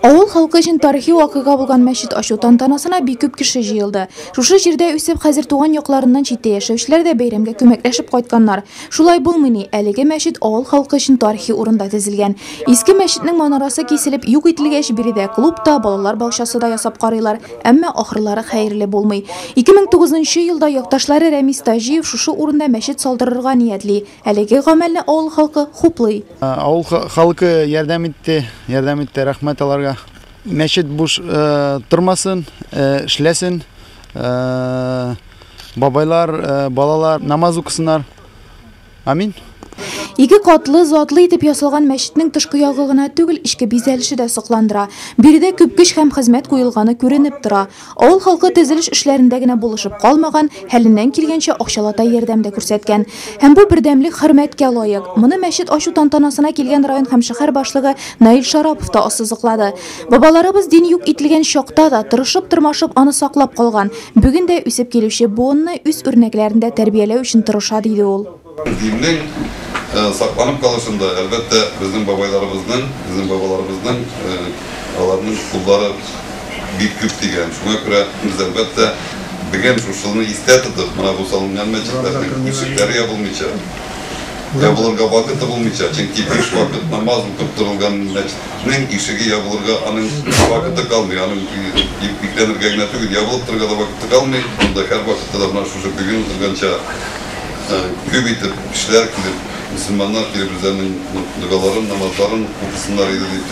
Авыл халкы өчен тарихи вакыйга булган мәчет ачу тантанасына бик күп кеше җыелды. Шушы җирдә үсеп хәзер туган якларыннан читтә яшәүчеләр дә бәйрәмгә күмәкләшеп кайтканнар. Шулай булмый, әлеге мәчет авыл халкы өчен тарихи урында төзелгән. Иске мәчетнең манарасы киселеп юк ителгәч, биредә клубта, балалар бакчасы да ясап карыйлар, әмма ахырлары хәерле булмый. 2009 елда якташлары Рәмис Тажиев шушы урында мәчет салдырырга ниятли. Әлеге гамәлне авыл халкы хуплый. Авыл халкы ярдәм итте, рәхмәт аларга. Мәчет буш тормасын, эшләсен, бабайлар, балалар намаз укысыннар. Амин. Ике катлы, затлы итеп ясалган мәчетнең тышкы ягы гына түгел, ичке бизәлеше дә сакландыра. Биредә күп көч һәм хезмәт куелганы күренеп тора. Авыл халкы төзелеш эшләрендә генә булышып калмаган, хәленнән килгәнчә акчалата ярдәм дә күрсәткән. Һәм бу бердәмлек хөрмәткә лаек. Моны мәчет ачу тантанасына килгән район һәм шәһәр башлыгы Наил Шарапов та ассызыклады. Бабаларыбыз дин юк ителгән чакта да тырышып-тырмашып аны саклап калган. Бүген дә үсеп килүче буынны үз үрнәкләрендә тәрбияләү өчен тырыша, диде ул. Dinning saqlanıp kalışında elbette bizim babalarımızın alarının kulları bir küp diyen. Şuna göre biz elbette bugün şuşulunu istedik. Buna bu salıngan meçetlerinin ışıkları yapılırga vakıtı bulmayacak. Çünkü bir vakit namaz okup durulgan meçetinin ışığı yapılırga anın vakıtı kalmıyor. Anın yüklenirge tügül yapılıp durga da vakıtı kalmıyor. Bunda her vakitte de buna şuşu bugün durgança köp itip kişiler kilip, Müslümanlar kilip üzerinin duaların, namazların okusunlar edilip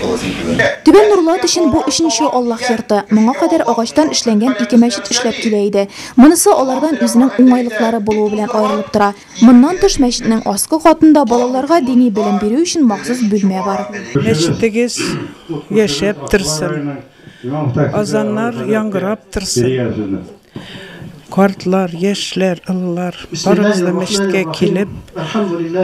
kalasın kilip. Түбән Нурлат өчен бу өченче Аллаһ йорты. Моңа кадәр агачтан эшләнгән ике мәчет эшләп килә иде. Монысы алардан үзенең уңайлыклары булуы белән аерылып тора. Моннан тыш мәчетнең аскы катында балаларга дини белем бирү өчен махсус бүлмә бар. Мәчеттегез яшәп торсын. Азаннар яңгырап торсын. Картлар, яшьләр, ыллар, барыбыз да мәчеткә килеп,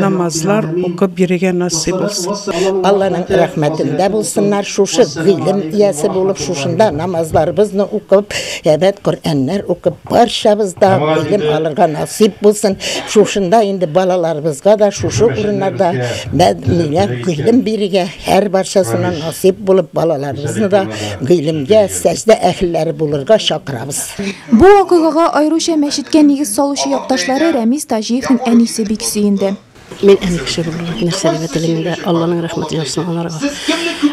намазлар укып бирергә насыйп булсын. Алланың рәхмәтендә булсыннар, шушы гыйлем иясе булып, шушында намазларыбызны укып, әбәт Коръәннәр укып, барчабыз да гыйлем алырга насыйп булсын. Шушында инде балаларыбызга да шушы урыннарда мәдәният гыйлем бирергә һәр барчасына насыйп булып, балаларыбызны да гыйлемгә, сәҗдә әһелләре булырга чакырабыз. Бу вакыйгага айруча мәчеткә нигез салучы якташлары Рәмис Тажиевның әнисе бик сөенде. Мен әнекше булырлык нәрсә дип әйтелгәндә, Алланың рәхмәте яссын аларга.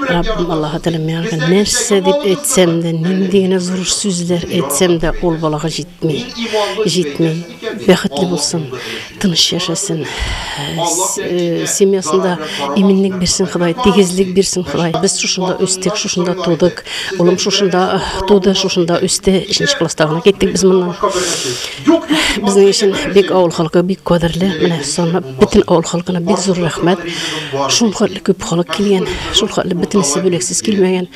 Раббим Аллаһ Тәгалә ягын нәрсә дип әйтсәм дә, нинди генә зур сүзләр әйтсәм дә, ул балага җитми. Бәхетле булсын, тыныч яшәсен. Семьясында иминлек бирсен Ходай, тигезлек бирсен Ходай. Без шушында үстек, шушында тудык. Улым шушында туды, шушында үсте. 2нче класста гына киттек без моннан. Безнең өчен бик авыл халкы бик кадерле. Менә соңга бөтен авыл халкына бик зур рәхмәт. Шул хәтле күп халык килгән, шул хәтле бөтенесе бүлексез килмәгән.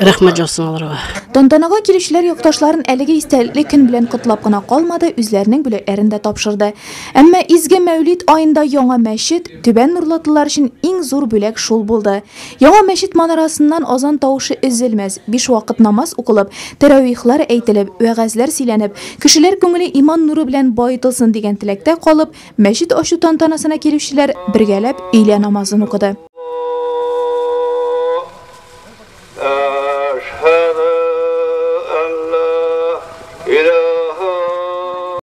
Рәхмәт җасын аларга. Тантанага килүчеләр якташларын әлеге истәлекле көн белән котлап кына калмады, үзләренең бүләкләрен дә тапшырды. Әмма изге Мәүлид аенда яңа мәчет Түбән Нурлатлылар өчен иң зур бүләк шул булды. Яңа мәчет манарасыннан азан тавышы өзелмәс, 5 вакыт намаз укылып, тәравихлар әйтелеп, вәгазьләр сөйләнеп, кешеләр күңеле иман нуры белән баетылсын дигән теләктә калып, мәчет ачу тантанасына килүчеләр бергәләп өйлә намазын укыды.